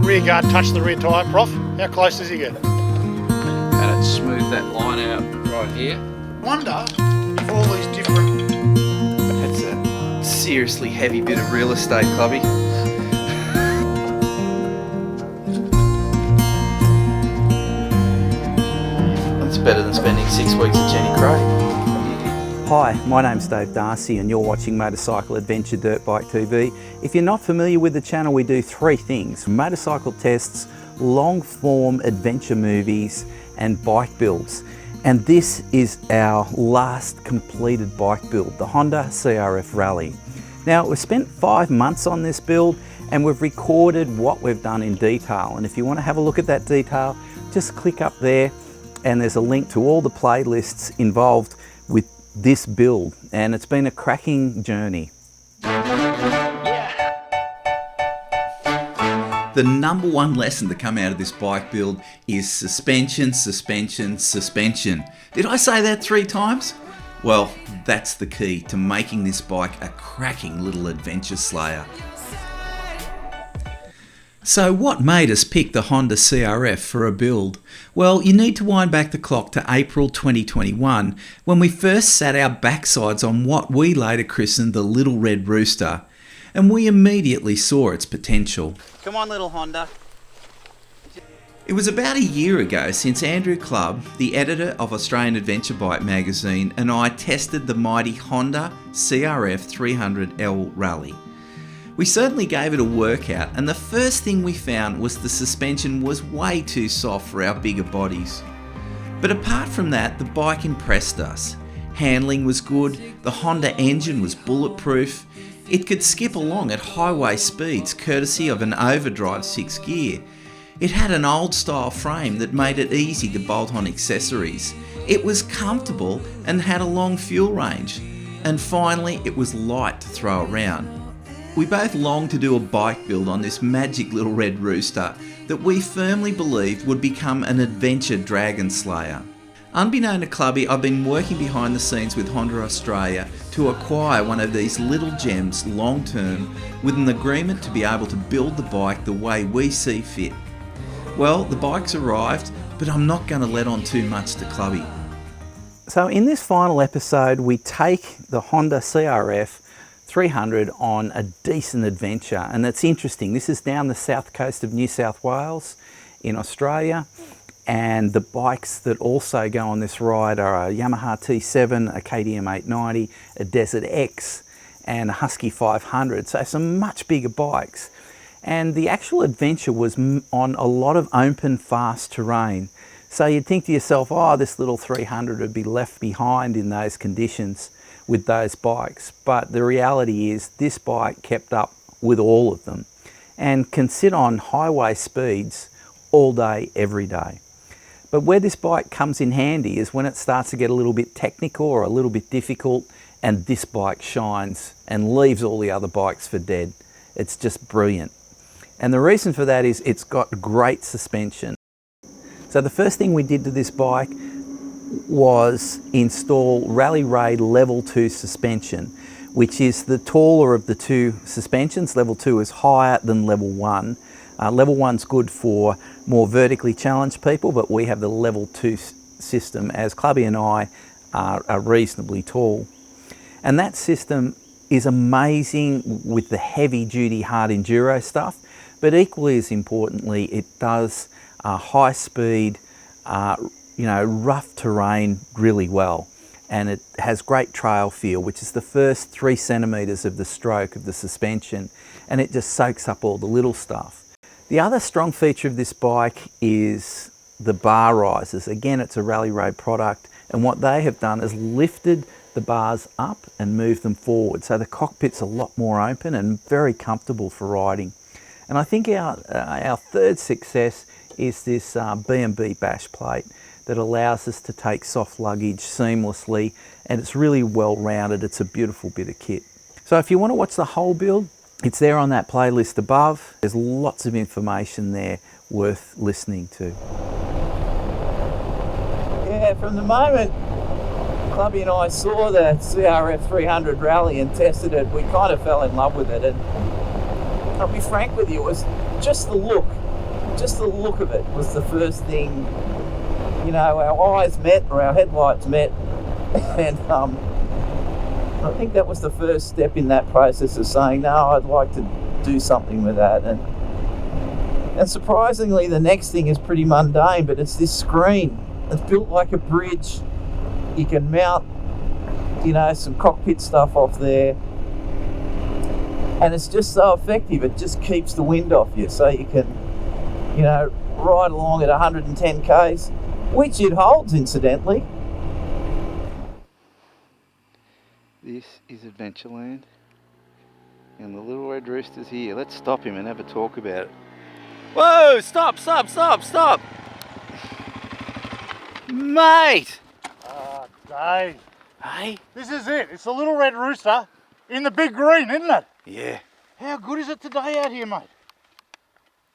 that rear guard touch the rear tyre, Prof? How close does he get? And it smoothed that line out right here. Wonder if all these different... That's a seriously heavy bit of real estate, Clubby. That's better than spending 6 weeks at Jenny Craig. Hi, my name's Dave Darcy and you're watching Motorcycle Adventure Dirt Bike TV. If you're not familiar with the channel, we do three things: motorcycle tests, long form adventure movies and bike builds. And this is our last completed bike build, the Honda CRF Rally. Now, we've spent 5 months on this build and we've recorded what we've done in detail. And if you want to have a look at that detail, just click up there and there's a link to all the playlists involved with this build, and it's been a cracking journey. The number one lesson to come out of this bike build is suspension, suspension, suspension. Did I say that 3 times? Well, that's the key to making this bike a cracking little adventure slayer. So what made us pick the Honda CRF for a build? Well, you need to wind back the clock to April 2021 when we first sat our backsides on what we later christened the Little Red Rooster, and we immediately saw its potential. Come on, little Honda. It was about a year ago since Andrew Clubb, the editor of Australian Adventure Bike magazine, and I tested the mighty Honda CRF 300L Rally. We certainly gave it a workout, and the first thing we found was the suspension was way too soft for our bigger bodies. But apart from that, the bike impressed us. Handling was good, the Honda engine was bulletproof, it could skip along at highway speeds courtesy of an overdrive 6 gear. It had an old style frame that made it easy to bolt on accessories. It was comfortable and had a long fuel range. And finally, it was light to throw around. We both longed to do a bike build on this magic little red rooster that we firmly believed would become an adventure dragon slayer. Unbeknown to Clubby, I've been working behind the scenes with Honda Australia to acquire one of these little gems long term with an agreement to be able to build the bike the way we see fit. Well, the bike's arrived, but I'm not going to let on too much to Clubby. So in this final episode, we take the Honda CRF 300 on a decent adventure, and it's interesting. This is down the south coast of New South Wales in Australia, and the bikes that also go on this ride are a Yamaha T7, a KTM 890, a Desert X and a Husky 500, so some much bigger bikes. And the actual adventure was on a lot of open, fast terrain. So you'd think to yourself, oh, this little 300 would be left behind in those conditions with those bikes, but the reality is this bike kept up with all of them and can sit on highway speeds all day, every day. But where this bike comes in handy is when it starts to get a little bit technical or a little bit difficult, and this bike shines and leaves all the other bikes for dead. It's just brilliant. And the reason for that is it's got great suspension. So the first thing we did to this bike was install Rally Raid Level 2 suspension, which is the taller of the two suspensions. Level 2 is higher than Level 1. Level 1's good for more vertically challenged people, but we have the Level 2 system as Clubby and I are reasonably tall. And that system is amazing with the heavy duty hard enduro stuff, but equally as importantly, it does high speed, rough terrain really well, and it has great trail feel, which is the first 3 centimeters of the stroke of the suspension, and it just soaks up all the little stuff. The other strong feature of this bike is the bar risers. Again, it's a Rally Raid product, and what they have done is lifted the bars up and moved them forward, so the cockpit's a lot more open and very comfortable for riding. And I think our third success is this B&B bash plate that allows us to take soft luggage seamlessly, and it's really well rounded. It's a beautiful bit of kit. So if you want to watch the whole build, it's there on that playlist above. There's lots of information there worth listening to. Yeah, from the moment Clubby and I saw the CRF 300 Rally and tested it, we kind of fell in love with it. And I'll be frank with you, it was just the look just the look of it was the first thing, you know, our eyes met, or our headlights met, and I think that was the first step in that process of saying, no, I'd like to do something with that. And surprisingly, the next thing is pretty mundane, but it's this screen. It's built like a bridge. You can mount, you know, some cockpit stuff off there, and it's just so effective. It just keeps the wind off you, so you can, you know, ride along at 110 k's, which it holds, incidentally. This is Adventureland, and the little red rooster's here. Let's stop him and have a talk about it. Whoa! Stop! Stop! Stop! Stop! Mate! Dave, Hey? this is it. It's the little red rooster in the big green, isn't it? Yeah. How good is it today out here, mate?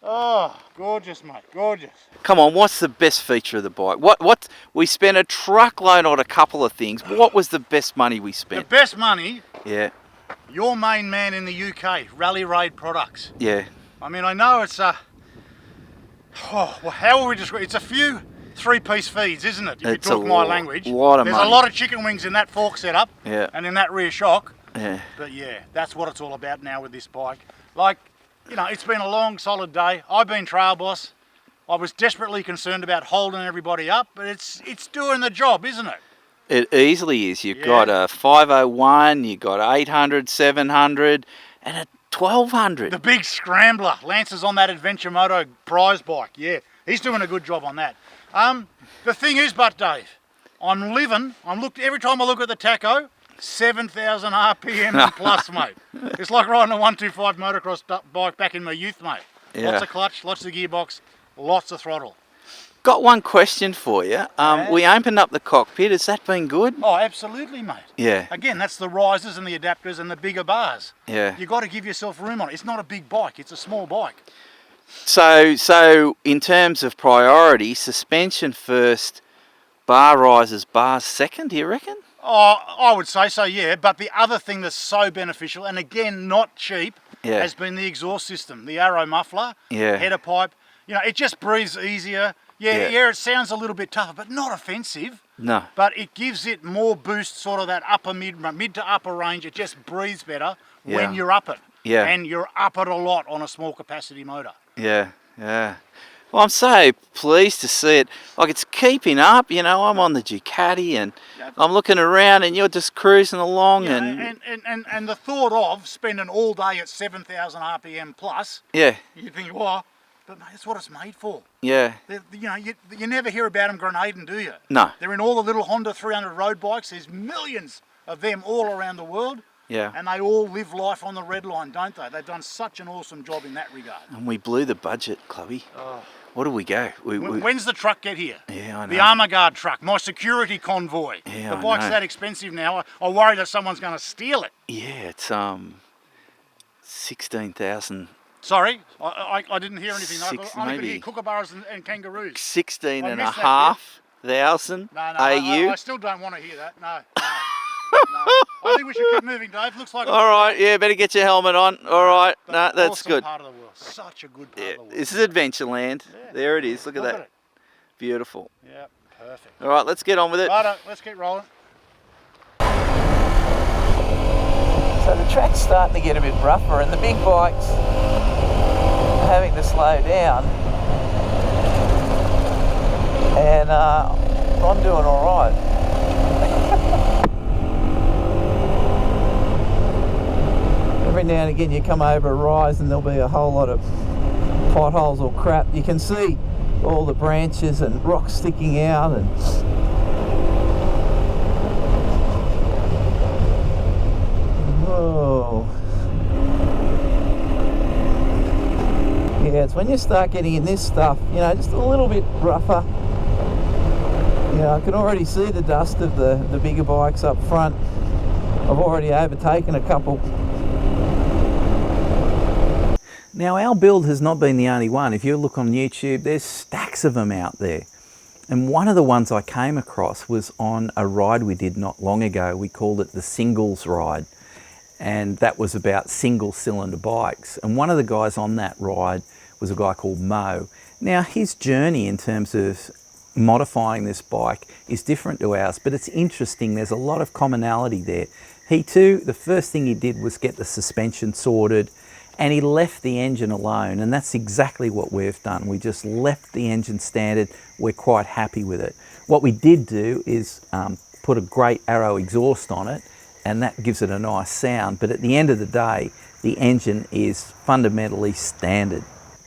Oh, gorgeous, mate, gorgeous. Come on, what's the best feature of the bike? What we spent a truckload on a couple of things. What was the best money we The spent? best money, Yeah. your main man in the UK, Rally Raid Products. Yeah. I mean, I know it's well, how will we describe? It's a few three-piece feeds, isn't it? If It's you talk a my language. lot of There's money. a lot of chicken wings in that fork setup. Yeah. And in that rear shock. Yeah. But yeah, that's what it's all about now with this bike. Like, you know, it's been a long, solid day. I've been trail boss. I was desperately concerned about holding everybody up, but it's doing the job, isn't it? It easily is. You've Yeah. got a 501, you've got 800, 700, and a 1200. The big scrambler. Lance is on that Adventure Moto prize bike. Yeah, he's doing a good job on that. The thing is, but Dave, every time I look at the tacho, 7,000 RPM and plus, mate. It's like riding a 125 motocross bike back in my youth, mate. Yeah. Lots of clutch, lots of gearbox, lots of throttle. Got one question for you. We opened up the cockpit. Has that been good? Oh, absolutely, mate. Yeah. Again, that's the risers and the adapters and the bigger bars. Yeah. You've got to give yourself room on it. It's not a big bike, it's a small bike. So in terms of priority, suspension first, bar risers, bars second, do you reckon? Oh, I would say so, yeah. But the other thing that's so beneficial, and again, not cheap, Yeah. has been the exhaust system, the Arrow muffler, Yeah. header pipe. You know, it just breathes easier. Yeah, it sounds a little bit tougher, but not offensive. No. But it gives it more boost, sort of that mid to upper range. It just breathes better Yeah. when you're up it. Yeah. And you're up it a lot on a small capacity motor. Yeah, yeah. Well, I'm so pleased to see it. Like, it's keeping up, you know. I'm on the Ducati and I'm looking around and you're just cruising along Yeah, and and the thought of spending all day at 7,000 RPM plus, yeah, you think, well, but mate, that's what it's made for. yeah. You know, you never hear about them grenading, do you? No. They're in all the little Honda 300 road bikes. There's millions of them all around the world. Yeah. And they all live life on the red line, don't they? They've done such an awesome job in that regard. And we blew the budget, Clubby. Oh. What do we go? When's the truck get here? Yeah, I know. The Armour Guard truck, my security convoy. Yeah, the I bike's know. that expensive now. I worry that someone's going to steal it. Yeah, it's 16,000. Sorry, I didn't hear anything. I Six, only could maybe. hear kookaburras and kangaroos. 16 I and a missed that half thousand No, AU. I still don't want to hear that. No. No. I think we should keep moving, Dave. Looks like All right, yeah, better get your helmet on. All right, the no, that's awesome good. part of the world. Such a good part Yeah, of the world. this is Adventureland. Yeah. There it is. Look at Look that. it. Beautiful. Yeah, perfect. All right, let's get on with it. Righto, let's keep rolling. So the track's starting to get a bit rougher and the big bikes are having to slow down. And I'm doing all right. Every now and again you come over a rise and there'll be a whole lot of potholes or crap. You can see all the branches and rocks sticking out and whoa. Yeah, it's when you start getting in this stuff, you know, just a little bit rougher. You know, I can already see the dust of the bigger bikes up front. I've already overtaken a couple. Now, our build has not been the only one. If you look on YouTube, there's stacks of them out there. And one of the ones I came across was on a ride we did not long ago. We called it the Singles Ride. And that was about single cylinder bikes. And one of the guys on that ride was a guy called Mo. Now, his journey in terms of modifying this bike is different to ours, but it's interesting. There's a lot of commonality there. He too, the first thing he did was get the suspension sorted, and he left the engine alone, and that's exactly what we've done. We just left the engine standard. We're quite happy with it. What we did do is put a great Arrow exhaust on it, and that gives it a nice sound, but at the end of the day, the engine is fundamentally standard.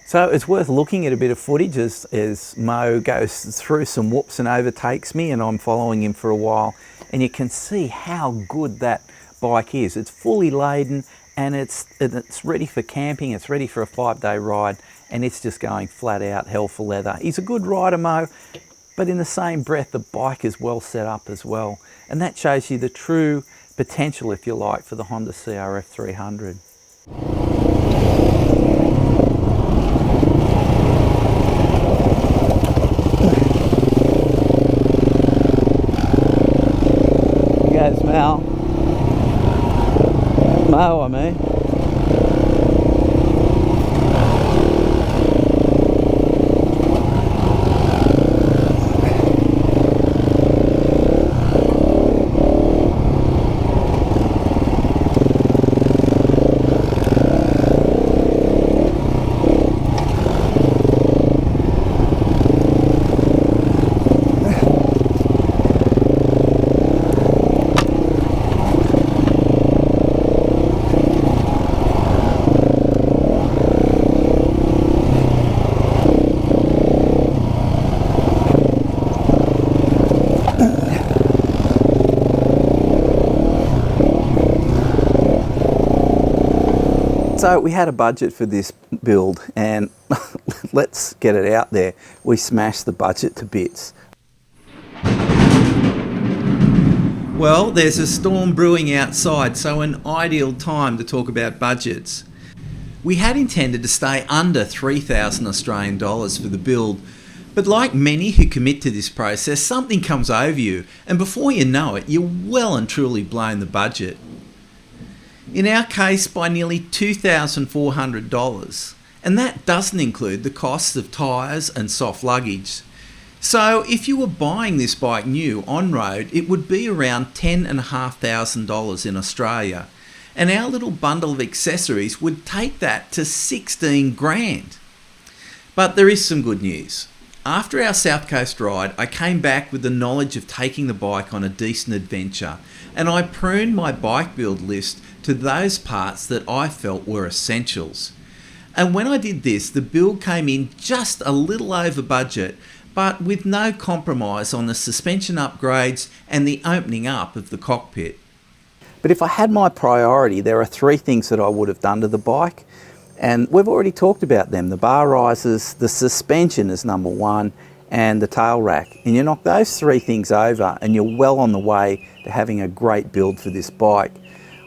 So it's worth looking at a bit of footage as Mo goes through some whoops and overtakes me, and I'm following him for a while, and you can see how good that bike is. It's fully laden, and it's ready for camping, it's ready for a 5-day ride, and it's just going flat out hell for leather. He's a good rider, Mo, but in the same breath, the bike is well set up as well. And that shows you the true potential, if you like, for the Honda CRF 300. Here goes Mal. Mo, I mean. So we had a budget for this build, and let's get it out there. We smashed the budget to bits. Well, there's a storm brewing outside, so an ideal time to talk about budgets. We had intended to stay under 3,000 Australian dollars for the build, but like many who commit to this process, something comes over you, and before you know it, you're well and truly blown the budget. In our case, by nearly $2,400, and that doesn't include the costs of tyres and soft luggage. So if you were buying this bike new on road, it would be around $10,500 in Australia, and our little bundle of accessories would take that to 16 grand. But there is some good news. After our South Coast ride, I came back with the knowledge of taking the bike on a decent adventure, and I pruned my bike build list to those parts that I felt were essentials. And when I did this, the build came in just a little over budget, but with no compromise on the suspension upgrades and the opening up of the cockpit. But if I had my priority, there are 3 things that I would have done to the bike, and we've already talked about them. The bar risers, the suspension is number 1, and the tail rack. And you knock those 3 things over and you're well on the way to having a great build for this bike.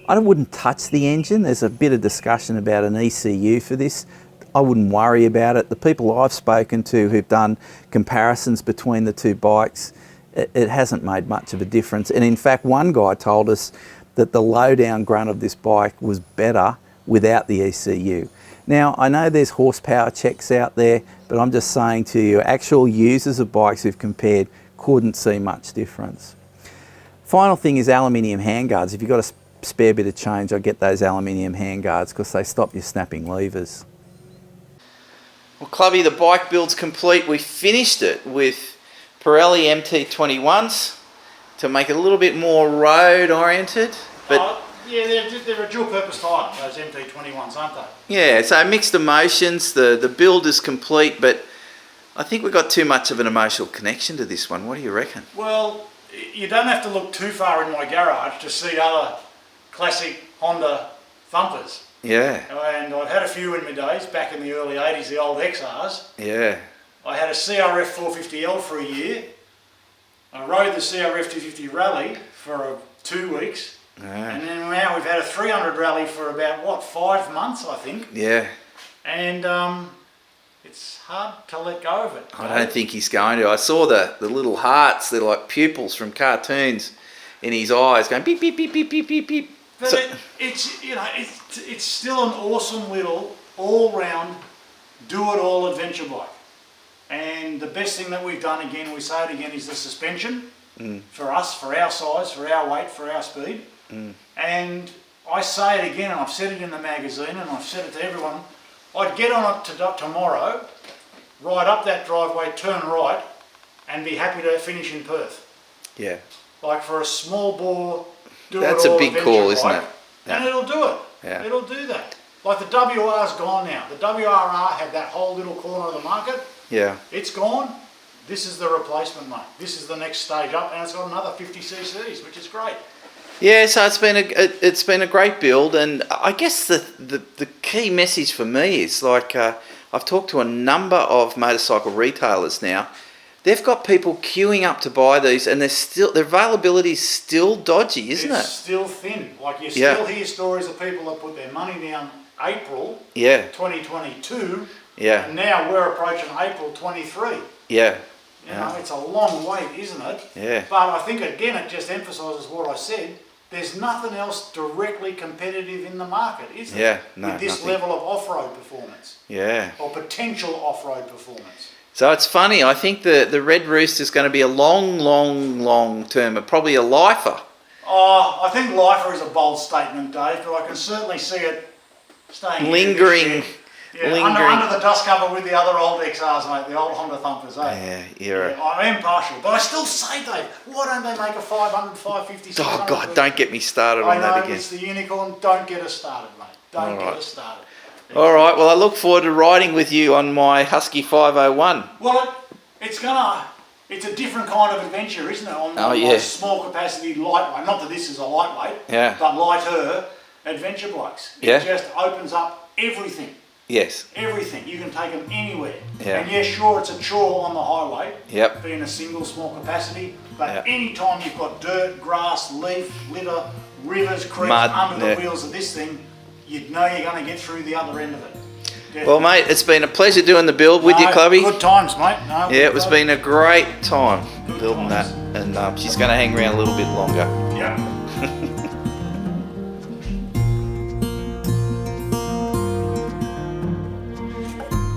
I wouldn't touch the engine. There's a bit of discussion about an ECU for this. I wouldn't worry about it. The people I've spoken to who've done comparisons between the 2 bikes, it hasn't made much of a difference. And in fact, one guy told us that the low-down grunt of this bike was better without the ECU. Now, I know there's horsepower checks out there, but I'm just saying to you, actual users of bikes who've compared couldn't see much difference. Final thing is aluminium handguards. If you've got a spare bit of change, I get those aluminium handguards because they stop you snapping levers. Well, Clubby, the bike build's complete. We finished it with Pirelli MT21s to make it a little bit more road oriented. But yeah, they're a dual purpose tyre, those MT21s, aren't they? yeah, so mixed emotions. The build is complete, but I think we got too much of an emotional connection to this one. What do you reckon? Well, you don't have to look too far in my garage to see other classic Honda thumpers. Yeah, And I've had a few in my days, back in the early 80s, the old XRs. yeah. I had a CRF 450L for a year. I rode the CRF 250 Rally for 2 weeks. Yeah. And then now we've had a 300 Rally for about, 5 months, I think. Yeah. And it's hard to let go of it. I don't think he's going to. I saw the little hearts, they're like pupils from cartoons in his eyes going beep, beep, beep, beep, beep, beep, beep. But So- it's still an awesome little all-round do-it-all adventure bike. And the best thing that we've done, again, we say it again, is the suspension for us, for our size, for our weight, for our speed. And I say it again, and I've said it in the magazine, and I've said it to everyone. I'd get on it tomorrow, ride up that driveway, turn right, and be happy to finish in Perth. Yeah. Like for a small bore, That's a big call, isn't it? And it'll do it. Yeah. It'll do that. Like the WR's gone now. The WRR had that whole little corner of the market. Yeah. It's gone. This is the replacement, mate. This is the next stage up, and it's got another 50 cc's, which is great. Yeah, so it's been a great build, and I guess the key message for me is like I've talked to a number of motorcycle retailers now. They've got people queuing up to buy these, and their availability is still dodgy, isn't it? It's still thin. Like you still hear stories of people that put their money down April 2022, and now we're approaching April 23. Yeah. You know, it's a long wait, isn't it? Yeah. But I think, again, it just emphasises what I said. There's nothing else directly competitive in the market, is there? Yeah, no, with this nothing. level of off-road performance. Yeah. Or potential off-road performance. So it's funny, I think the Red Rooster is going to be a long term, probably a lifer. Oh, I think lifer is a bold statement, Dave, but I can certainly see it staying Lingering. Under the dust cover with the other old XRs, mate, the old Honda Thumpers, eh? Yeah. I am partial, but I still say, Dave, why don't they make a 500, 550, 600? Oh God, don't get me started on that again. It's the unicorn. Don't get us started, mate. Don't get us started. All right, well I look forward to riding with you on my Husky 501. Well, it's a different kind of adventure, isn't it? On my small capacity lightweight. Not that this is a lightweight, but lighter adventure bikes. It just opens up everything. Yes. Everything. You can take them anywhere. Yeah. And yeah, sure, it's a chore on the highway, Yep. being a single small capacity, but any time you've got dirt, grass, leaf, litter, rivers, creeks Mud, under the wheels of this thing, you'd know you're going to get through the other end of it. Definitely. Well, mate, it's been a pleasure doing the build with you, Clubby. Good times, mate. It was been a great time building that, and she's going to hang around a little bit longer. Yeah.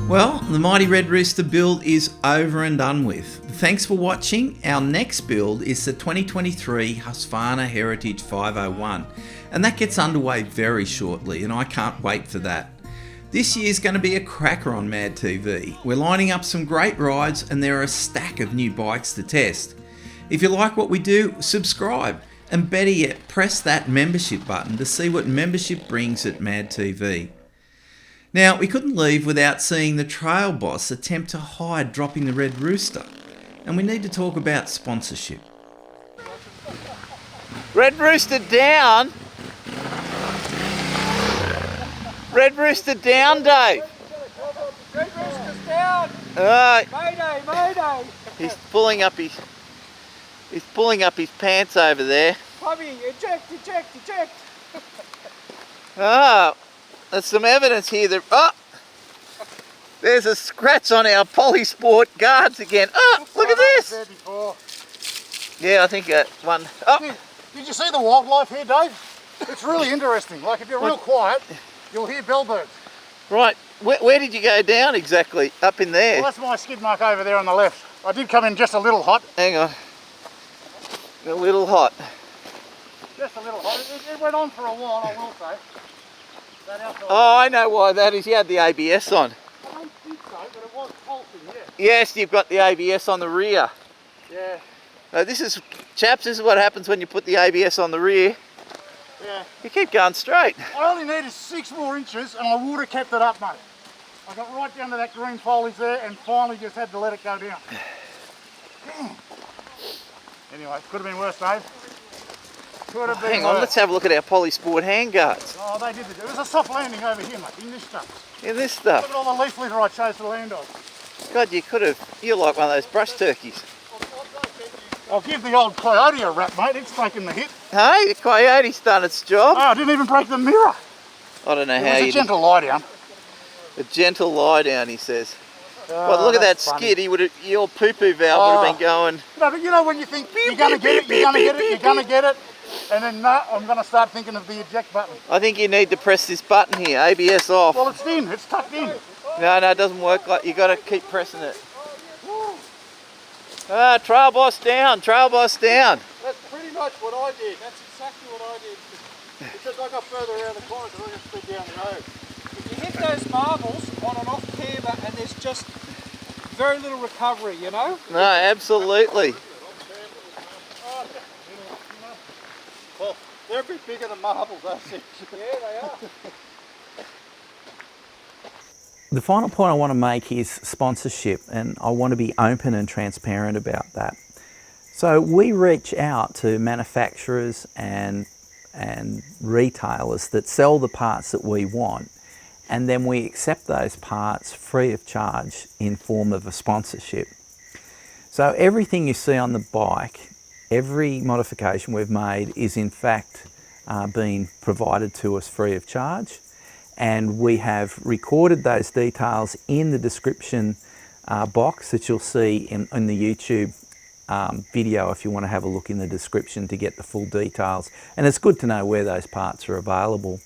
Well, the Mighty Red Rooster build is over and done with. Thanks for watching. Our next build is the 2023 Husqvarna Heritage 501, and that gets underway very shortly, and I can't wait for that. This year's going to be a cracker on Mad TV. We're lining up some great rides, and there are a stack of new bikes to test. If you like what we do, subscribe, and better yet, press that membership button to see what membership brings at Mad TV. Now, we couldn't leave without seeing the Trail Boss attempt to hide dropping the Red Rooster, and we need to talk about sponsorship. Red Rooster down. Red Rooster down, Dave. Red Rooster's down. Mayday. He's pulling up his pants over there. Clubby, eject. There's some evidence here that there's a scratch on our Polysport guards again. Look at this. Yeah, I think one. Did you see the wildlife here, Dave? It's really interesting. Like if you're real quiet, you'll hear bellbirds. Right, where did you go down exactly? Up in there? Well, that's my skid mark over there on the left. I did come in just a little hot. Hang on. A little hot. Just a little hot. It went on for a while, I will say. Oh, I know why that is. You had the ABS on. I don't think so, but it was pulsing, yeah. Yes, you've got the ABS on the rear. Yeah. So chaps, this is what happens when you put the ABS on the rear. Yeah. You keep going straight. I only needed 6 more inches and I would have kept it up, mate. I got right down to that green foliage there and finally just had to let it go down. Anyway, could have been worse, Dave. Could have been Hang on, worse. let's have a look at our Polysport handguards. Oh, they did it. It was a soft landing over here, mate, in this stuff. In this Look stuff. at all the leaf litter I chose to land on. God, you're like one of those brush turkeys. I'll give the old Coyote a rap, mate. It's taken the hit. Hey, the Coyote's done its job. Oh, I didn't even break the mirror. I don't know It how was you a gentle lie down. A gentle lie down, he says. Well, look at that skid. Your poo-poo valve would have been going. No, but you know when you think you're going to get it, you're going to get it, and then no, I'm going to start thinking of the eject button. I think you need to press this button here, ABS off. Well, it's in, it's tucked in. No, it doesn't work like, you got to keep pressing it. Trail boss down, trail boss down. That's pretty much what I did. That's exactly what I did. Because I got further around the corner because I got split down the road. If you hit those marbles on and off camber and there's just very little recovery, you know? No, absolutely. Well, they're a bit bigger than marbles, I think. Yeah, they are. The final point I want to make is sponsorship, and I want to be open and transparent about that. So we reach out to manufacturers and retailers that sell the parts that we want, and then we accept those parts free of charge in form of a sponsorship. So everything you see on the bike, every modification we've made is in fact being provided to us free of charge, and we have recorded those details in the description box that you'll see in the YouTube video if you want to have a look in the description to get the full details. And it's good to know where those parts are available.